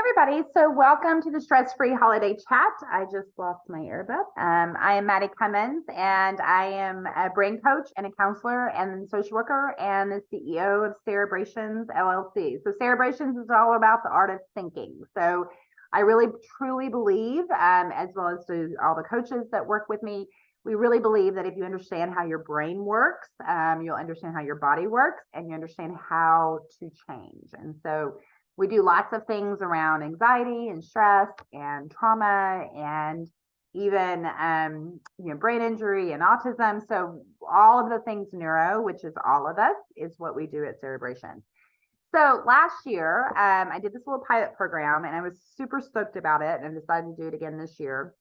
everybody. So welcome to the Stress-Free Holiday Chat. I just lost my earbud. I am Mattie Cummins, and I am a brain coach and a counselor and social worker and the CEO of Cerebrations, LLC. So Cerebrations is all about the art of thinking. So I really, truly believe, as well as to all the coaches that work with me, we really believe that if you understand how your brain works, you'll understand how your body works, and you understand how to change. And so we do lots of things around anxiety and stress and trauma and even brain injury and autism. So all of the things neuro, which is all of us, is what we do at Cerebration. So last year, I did this little pilot program and I was super stoked about it and decided to do it again this year.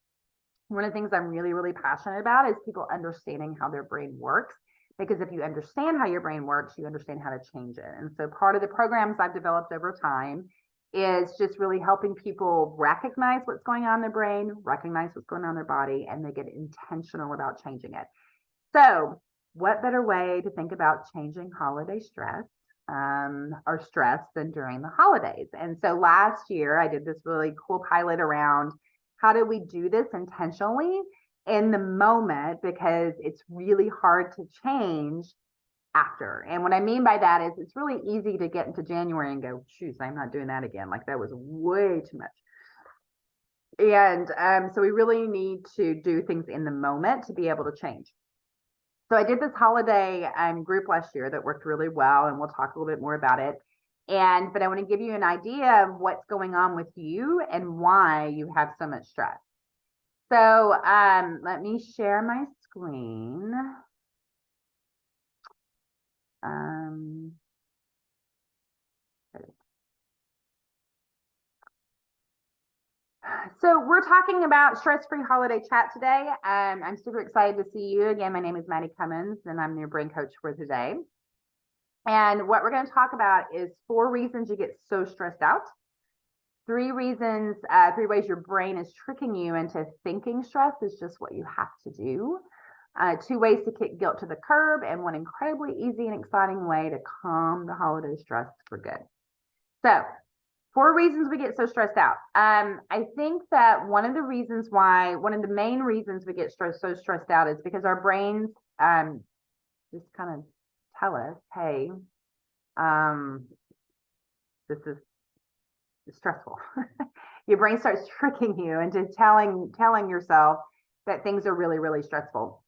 One of the things I'm really, really passionate about is people understanding how their brain works. Because if you understand how your brain works, you understand how to change it. And so part of the programs I've developed over time is just really helping people recognize what's going on in their brain, recognize what's going on in their body, and they get intentional about changing it. So what better way to think about changing holiday stress or stress than during the holidays? And so last year, I did this really cool pilot around how do we do this intentionally in the moment, because it's really hard to change after. And what I mean by that is it's really easy to get into January and go, shoot, I'm not doing that again. Like that was way too much. And so we really need to do things in the moment to be able to change. So I did this holiday group last year that worked really well, and we'll talk a little bit more about it. But I want to give you an idea of what's going on with you and why you have so much stress. So let me share my screen. So we're talking about stress-free holiday chat today. I'm super excited to see you. Again, my name is Mattie Cummins, and I'm your brain coach for today. And what we're going to talk about is 4 reasons you get so stressed out. 3 reasons, 3 ways your brain is tricking you into thinking stress is just what you have to do. 2 ways to kick guilt to the curb, and 1 incredibly easy and exciting way to calm the holiday stress for good. So 4 reasons we get so stressed out. I think that one of the main reasons we get so stressed out is because our brains just kind of tell us, hey, this is stressful. Your brain starts tricking you into telling yourself that things are really, really stressful.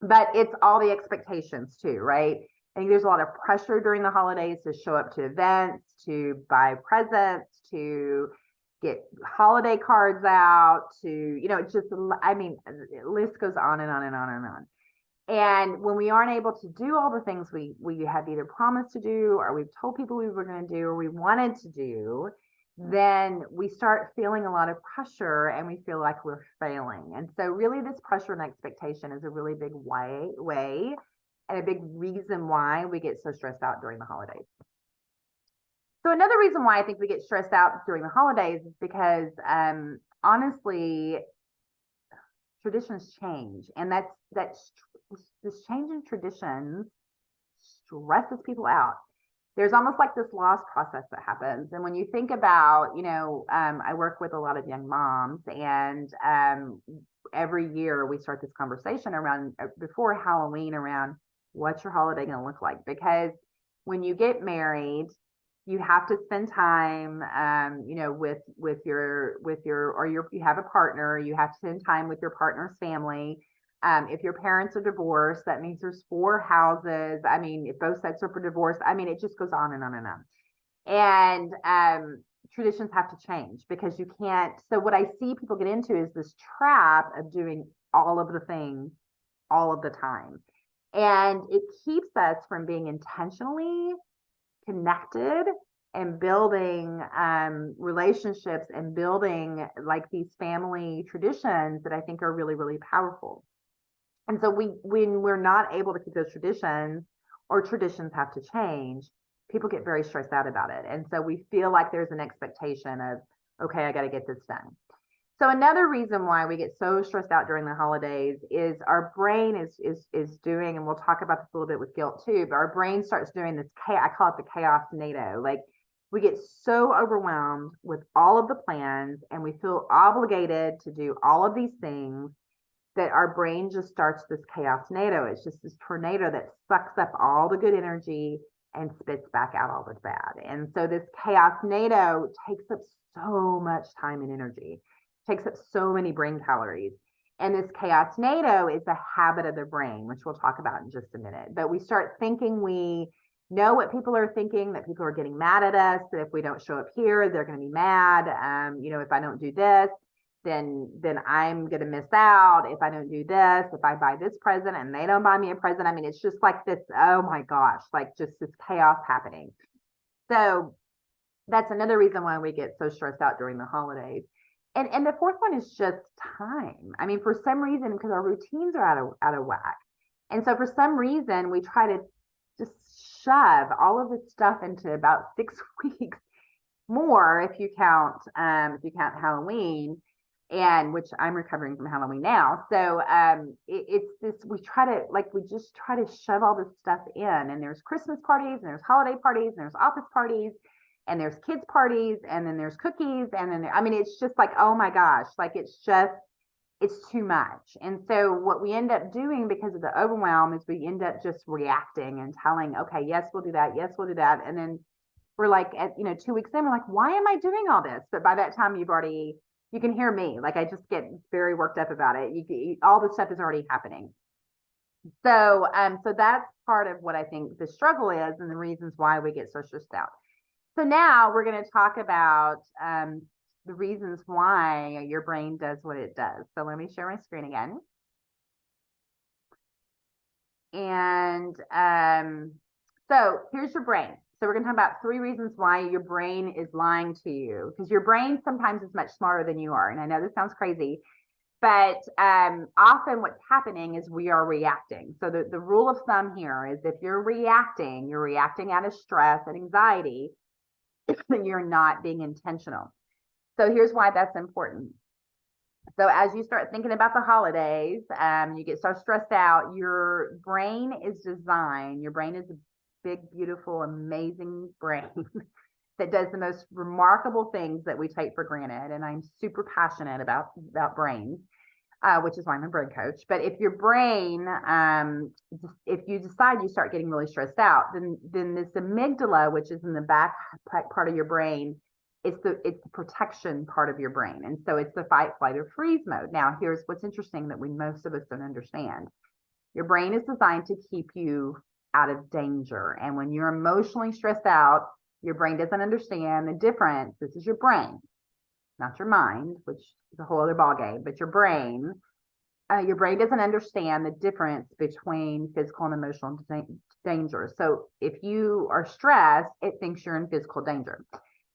But it's all the expectations too, right? I think there's a lot of pressure during the holidays to show up to events, to buy presents, to get holiday cards out, to, it's just, the list goes on and on and on and on. And when we aren't able to do all the things we have either promised to do, or we've told people we were going to do, or we wanted to do, then we start feeling a lot of pressure and we feel like we're failing. And so really this pressure and expectation is a really big way and a big reason why we get so stressed out during the holidays. So another reason why I think we get stressed out during the holidays is because honestly, traditions change, and this change in traditions stresses people out. There's almost like this loss process that happens. And when you think about, I work with a lot of young moms, and every year we start this conversation around before Halloween around what's your holiday going to look like? Because when you get married, you have to spend time, with your, you have a partner, you have to spend time with your partner's family. If your parents are divorced, that means there's 4 houses. If both sets are for divorce, it just goes on and on and on. And traditions have to change because you can't. So what I see people get into is this trap of doing all of the things all of the time. And it keeps us from being intentionally connected and building relationships and building like these family traditions that I think are really, really powerful. And so when we're not able to keep those traditions, or traditions have to change, people get very stressed out about it. And so we feel like there's an expectation of, okay, I got to get this done. So another reason why we get so stressed out during the holidays is our brain is doing, and we'll talk about this a little bit with guilt too, but our brain starts doing this, I call it the chaos NATO. Like We get so overwhelmed with all of the plans and we feel obligated to do all of these things that our brain just starts this chaos tornado. It's just this tornado that sucks up all the good energy and spits back out all the bad. And so this chaos tornado takes up so much time and energy, takes up so many brain calories. And this chaos tornado is a habit of the brain, which we'll talk about in just a minute. But we start thinking we know what people are thinking, that people are getting mad at us, that if we don't show up here, they're going to be mad. If I don't do this, then I'm going to miss out. If I don't do this, if I buy this present and they don't buy me a present, I mean, it's just like this, oh my gosh, like just this chaos happening. So that's another reason why we get so stressed out during the holidays. And the fourth one is just time. I mean, for some reason, because our routines are out of whack. And so for some reason, we try to just shove all of this stuff into about 6 weeks more if you count Halloween, and which I'm recovering from Halloween now. So it's this, we just try to shove all this stuff in, and there's Christmas parties and there's holiday parties and there's office parties and there's kids parties and then there's cookies. And then, I mean, it's just like, oh my gosh, like it's too much. And so what we end up doing because of the overwhelm is we end up just reacting and telling, okay, yes, we'll do that. Yes, we'll do that. And then we're like, at 2 weeks in, we're like, why am I doing all this? But by that time you can hear me. Like I just get very worked up about it. All this stuff is already happening. So that's part of what I think the struggle is and the reasons why we get so stressed out. So now we're going to talk about the reasons why your brain does what it does. So let me share my screen again. And so here's your brain. So we're going to talk about 3 reasons why your brain is lying to you, because your brain sometimes is much smarter than you are. And I know this sounds crazy, but often what's happening is we are reacting. So the rule of thumb here is if you're reacting out of stress and anxiety, then you're not being intentional. So here's why that's important. So as you start thinking about the holidays, you get so stressed out, your brain is a big, beautiful, amazing brain that does the most remarkable things that we take for granted. And I'm super passionate about brains, which is why I'm a brain coach. But if your brain, if you decide you start getting really stressed out, then this amygdala, which is in the back part of your brain, it's the protection part of your brain. And so it's the fight, flight, or freeze mode. Now, here's what's interesting that most of us don't understand. Your brain is designed to keep you out of danger. And when you're emotionally stressed out, your brain doesn't understand the difference. This is your brain, not your mind, which is a whole other ballgame, but your brain doesn't understand the difference between physical and emotional danger. So if you are stressed, it thinks you're in physical danger.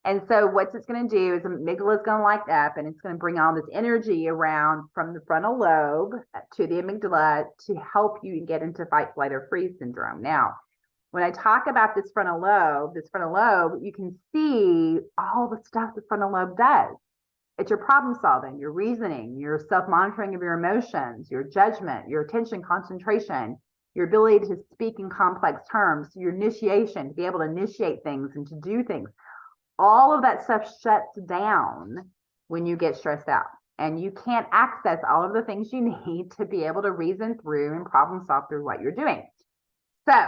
And so what it's going to do is the amygdala is going to light up, and it's going to bring all this energy around from the frontal lobe to the amygdala to help you get into fight, flight, or freeze syndrome. Now, when I talk about this frontal lobe, you can see all the stuff the frontal lobe does. It's your problem solving, your reasoning, your self-monitoring of your emotions, your judgment, your attention, concentration, your ability to speak in complex terms, your initiation, to be able to initiate things and to do things. All of that stuff shuts down when you get stressed out, and you can't access all of the things you need to be able to reason through and problem solve through what you're doing. So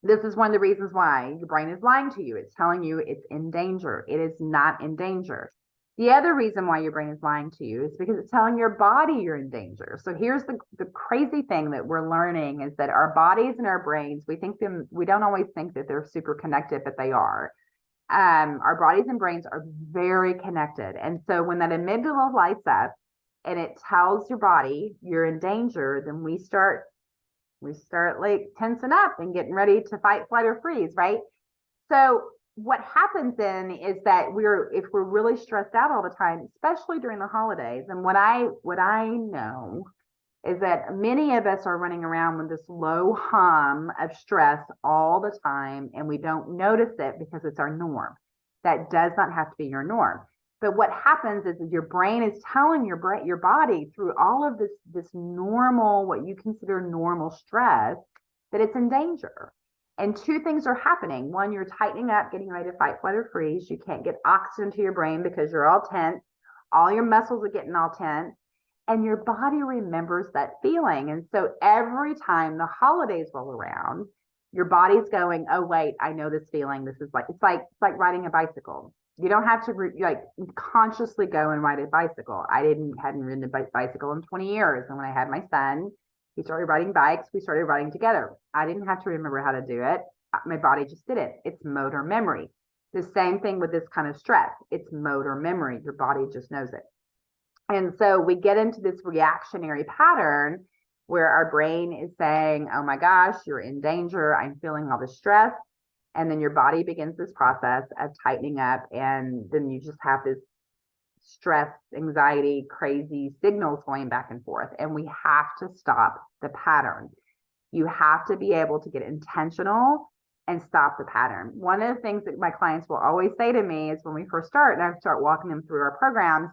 this is one of the reasons why your brain is lying to you. It's telling you it's in danger. It is not in danger. The other reason why your brain is lying to you is because it's telling your body you're in danger. So here's the crazy thing that we're learning is that our bodies and our brains, we don't always think that they're super connected, but they are. Our bodies and brains are very connected. And so when that amygdala lights up and it tells your body you're in danger, then we start like tensing up and getting ready to fight, flight, or freeze, right? So what happens then is that if we're really stressed out all the time, especially during the holidays, and what I know is that many of us are running around with this low hum of stress all the time, and we don't notice it because it's our norm. That does not have to be your norm. But what happens is your brain is telling your body through all of this normal, what you consider normal stress, that it's in danger. And two things are happening. One, you're tightening up, getting ready to fight, flight, or freeze. You can't get oxygen to your brain because you're all tense. All your muscles are getting all tense. And your body remembers that feeling. And so every time the holidays roll around, your body's going, oh, wait, I know this feeling. This is like, it's like riding a bicycle. You don't have to like consciously go and ride a bicycle. I hadn't ridden a bicycle in 20 years. And when I had my son, he started riding bikes. We started riding together. I didn't have to remember how to do it. My body just did it. It's motor memory. The same thing with this kind of stress. It's motor memory. Your body just knows it. And so we get into this reactionary pattern where our brain is saying, oh my gosh, you're in danger. I'm feeling all this stress. And then your body begins this process of tightening up. And then you just have this stress, anxiety, crazy signals going back and forth. And we have to stop the pattern. You have to be able to get intentional and stop the pattern. One of the things that my clients will always say to me is when we first start, and I start walking them through our programs,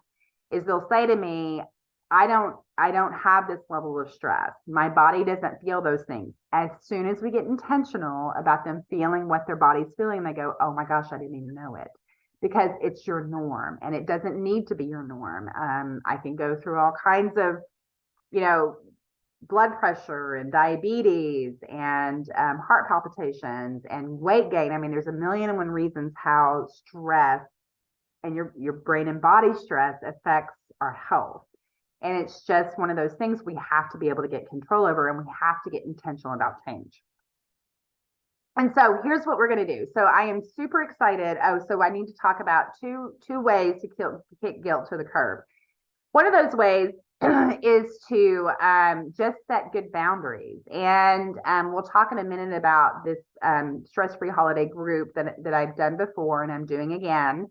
is they'll say to me, I don't have this level of stress. My body doesn't feel those things. As soon as we get intentional about them feeling what their body's feeling, they go, oh my gosh, I didn't even know it. Because it's your norm, and it doesn't need to be your norm. I can go through all kinds of, blood pressure and diabetes and heart palpitations and weight gain. I mean, there's a million and one reasons how stress and your brain and body stress affects our health. And it's just one of those things we have to be able to get control over, and we have to get intentional about change. And so here's what we're going to do. So I am super excited. Oh, so I need to talk about two ways to kick guilt to the curb. One of those ways is to just set good boundaries. And we'll talk in a minute about this stress-free holiday group that I've done before and I'm doing again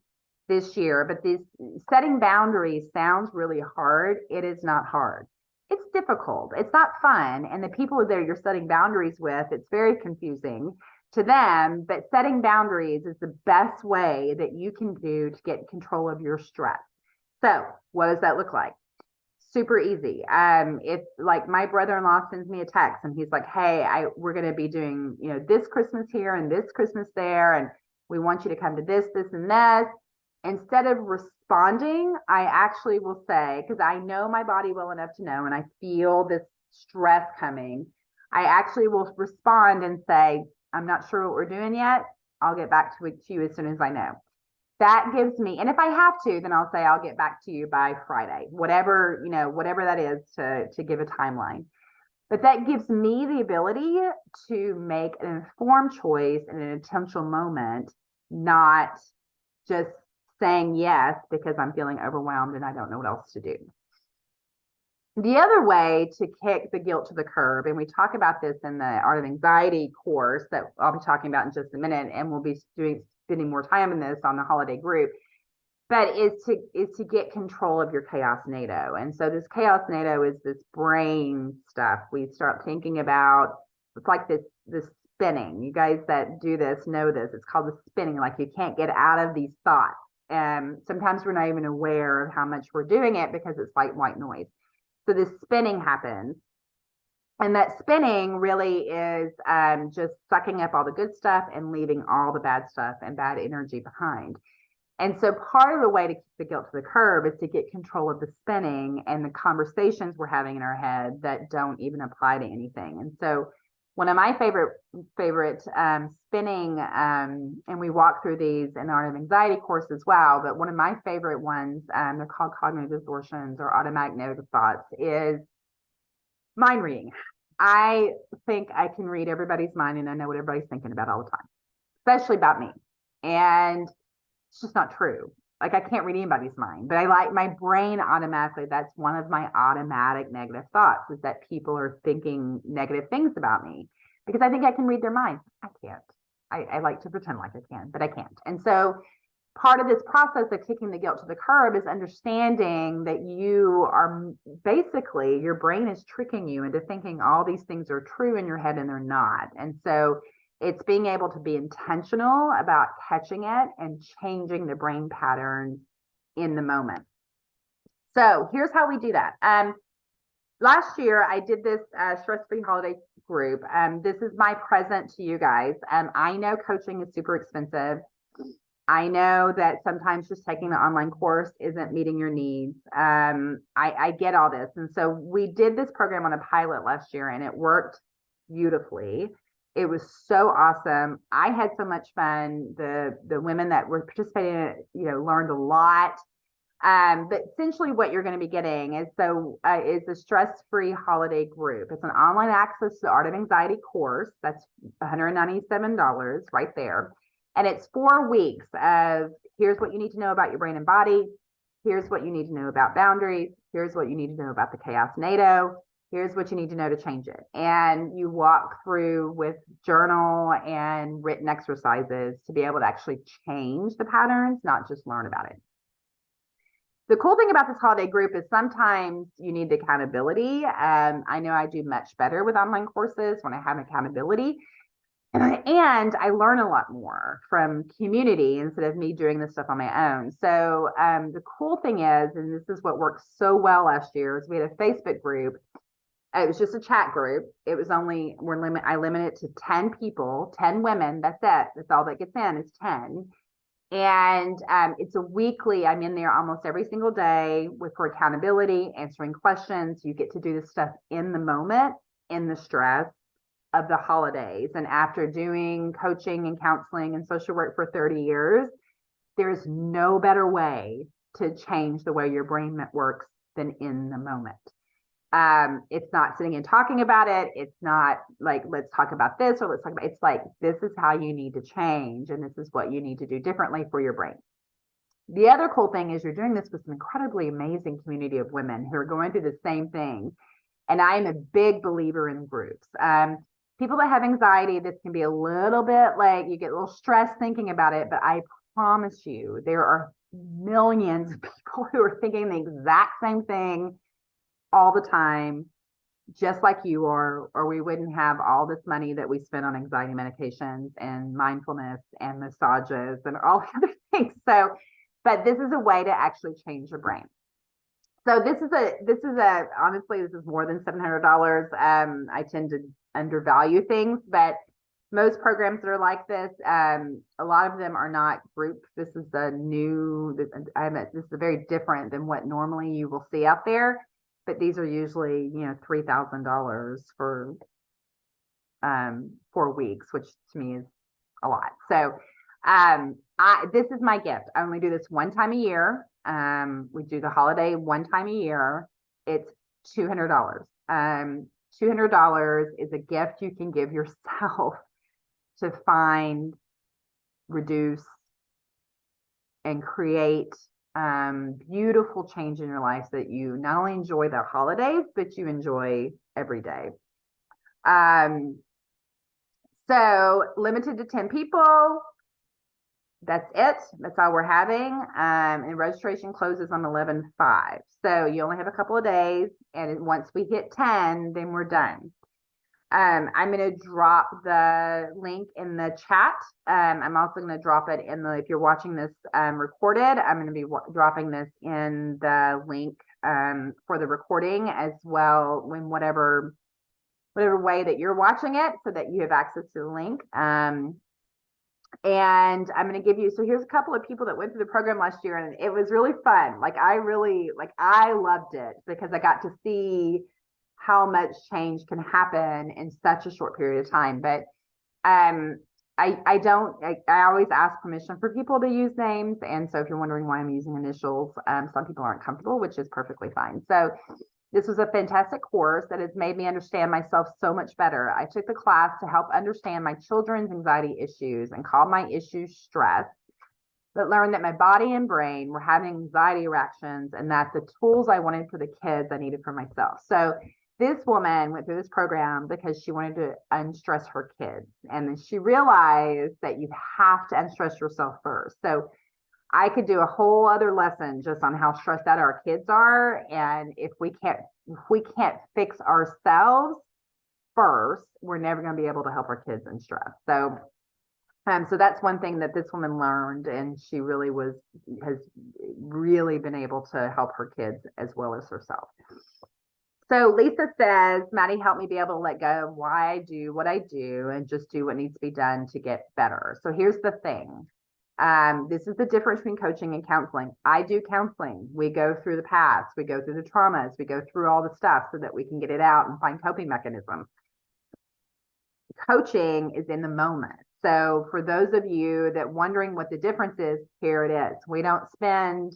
this year. But this setting boundaries sounds really hard. It is not hard. It's difficult. It's not fun. And the people that you're setting boundaries with, it's very confusing to them. But setting boundaries is the best way that you can do to get control of your stress. So what does that look like? Super easy. If like my brother-in-law sends me a text and he's like, hey, we're going to be doing, this Christmas here and this Christmas there. And we want you to come to this, and this. Instead of responding, I actually will say, because I know my body well enough to know, and I feel this stress coming, I actually will respond and say, I'm not sure what we're doing yet. I'll get back to you as soon as I know. That gives me, and if I have to, then I'll say I'll get back to you by Friday, whatever that is to give a timeline. But that gives me the ability to make an informed choice in an intentional moment, not just saying yes because I'm feeling overwhelmed and I don't know what else to do. The other way to kick the guilt to the curb, and we talk about this in the Art of Anxiety course that I'll be talking about in just a minute, and we'll be spending more time in this on the holiday group, but is to get control of your chaos NATO. And so this chaos NATO is this brain stuff. We start thinking about, it's like this spinning. You guys that do this know this. It's called the spinning, like you can't get out of these thoughts. And sometimes we're not even aware of how much we're doing it because it's like white noise. So this spinning happens. And that spinning really is just sucking up all the good stuff and leaving all the bad stuff and bad energy behind. And so part of the way to keep the guilt to the curb is to get control of the spinning and the conversations we're having in our head that don't even apply to anything. And so one of my favorite spinning, and we walk through these in the Art of Anxiety course as well, but one of my favorite ones, they're called cognitive distortions or automatic negative thoughts, is mind reading. I think I can read everybody's mind and I know what everybody's thinking about all the time, especially about me. And it's just not true. Like I can't read anybody's mind, but I like my brain automatically. That's one of my automatic negative thoughts, is that people are thinking negative things about me because I think I can read their mind. I can't. I like to pretend like I can, but I can't. And so part of this process of kicking the guilt to the curb is understanding that you are basically, your brain is tricking you into thinking all these things are true in your head and they're not. And so it's being able to be intentional about catching it and changing the brain patterns in the moment. So here's how we do that. Last year, I did this stress-free holiday group. This is my present to you guys. I know coaching is super expensive. I know that sometimes just taking the online course isn't meeting your needs. I get all this. And so we did this program on a pilot last year and it worked beautifully. It was so awesome. I had so much fun. The women that were participating in it, learned a lot. But essentially what you're going to be getting is a stress-free holiday group. It's an online access to the Art of Anxiety course. That's $197 right there. And it's 4 weeks of here's what you need to know about your brain and body. Here's what you need to know about boundaries. Here's what you need to know about the chaos NATO. Here's what you need to know to change it. And you walk through with journal and written exercises to be able to actually change the patterns, not just learn about it. The cool thing about this holiday group is sometimes you need the accountability. I know I do much better with online courses when I have accountability. And I learn a lot more from community instead of me doing this stuff on my own. So the cool thing is, and this is what worked so well last year, is we had a Facebook group. It was just a chat group. It was only, I limit it to 10 people, 10 women. That's it. That's all that gets in is 10. And it's a weekly, I'm in there almost every single day for accountability, answering questions. You get to do this stuff in the moment, in the stress of the holidays. And after doing coaching and counseling and social work for 30 years, there's no better way to change the way your brain works than in the moment. It's not sitting and talking about it. It's not like, let's talk about this or let's talk about, it's like, this is how you need to change. And this is what you need to do differently for your brain. The other cool thing is you're doing this with an incredibly amazing community of women who are going through the same thing. And I am a big believer in groups. People that have anxiety, this can be a little bit like you get a little stressed thinking about it, but I promise you, there are millions of people who are thinking the exact same thing all the time, just like you are, or we wouldn't have all this money that we spend on anxiety medications and mindfulness and massages and all the other things. So, but this is a way to actually change your brain. So this is honestly, this is more than $700. I tend to undervalue things, but most programs that are like this, a lot of them are not group. This is this is very different than what normally you will see out there. But these are usually, $3,000 for 4 weeks, which to me is a lot. So this is my gift. I only do this one time a year. We do the holiday one time a year. It's $200. $200 is a gift you can give yourself to find, reduce, and create beautiful change in your life so that you not only enjoy the holidays, but you enjoy every day. So limited to 10 people. That's it. That's all we're having. And registration closes on 11/5. So you only have a couple of days. And once we hit 10, then we're done. I'm going to drop the link in the chat. I'm also going to drop it if you're watching this recorded, I'm going to be dropping this in the link for the recording as well, in whatever way that you're watching it, so that you have access to the link. And I'm going to give you, so here's a couple of people that went through the program last year, and it was really fun. I loved it because I got to see how much change can happen in such a short period of time. But I always ask permission for people to use names. And so if you're wondering why I'm using initials, some people aren't comfortable, which is perfectly fine. So this was a fantastic course that has made me understand myself so much better. I took the class to help understand my children's anxiety issues and called my issues stress, but learned that my body and brain were having anxiety reactions and that the tools I wanted for the kids I needed for myself. So this woman went through this program because she wanted to unstress her kids. And then she realized that you have to unstress yourself first. So I could do a whole other lesson just on how stressed out our kids are. And if we can't fix ourselves first, we're never going to be able to help our kids in stress. So that's one thing that this woman learned, and she really has really been able to help her kids as well as herself. So Lisa says, Mattie helped me be able to let go of why I do what I do and just do what needs to be done to get better. So here's the thing. This is the difference between coaching and counseling. I do counseling. We go through the past, we go through the traumas, we go through all the stuff so that we can get it out and find coping mechanisms. Coaching is in the moment. So for those of you that wondering what the difference is, here it is. We don't spend,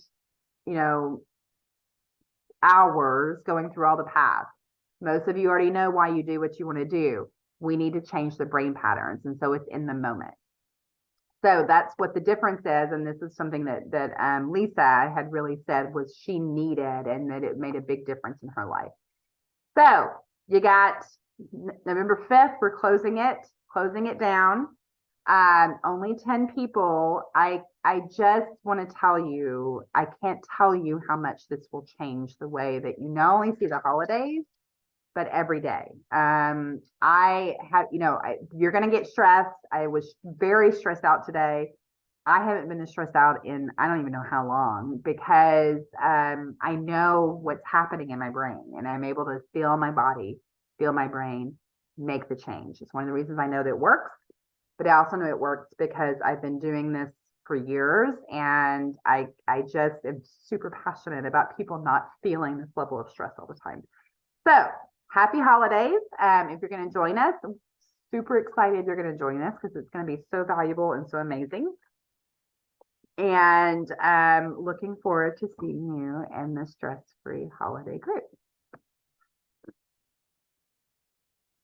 hours going through all the paths. Most of you already know why you do what you want to do. We need to change the brain patterns. And so it's in the moment. So that's what the difference is. And this is something that Lisa had really said was she needed and that it made a big difference in her life. So you got November 5th, we're closing it down. Only 10 people. I just want to tell you, I can't tell you how much this will change the way that you not only see the holidays, but every day. I have, you're going to get stressed. I was very stressed out today. I haven't been this stressed out in, I don't even know how long, because I know what's happening in my brain and I'm able to feel my body, feel my brain, make the change. It's one of the reasons I know that it works, but I also know it works because I've been doing this for years and I just am super passionate about people not feeling this level of stress all the time. So happy holidays. If you're going to join us, I'm super excited you're going to join us because it's going to be so valuable and so amazing. And looking forward to seeing you in the stress-free holiday group.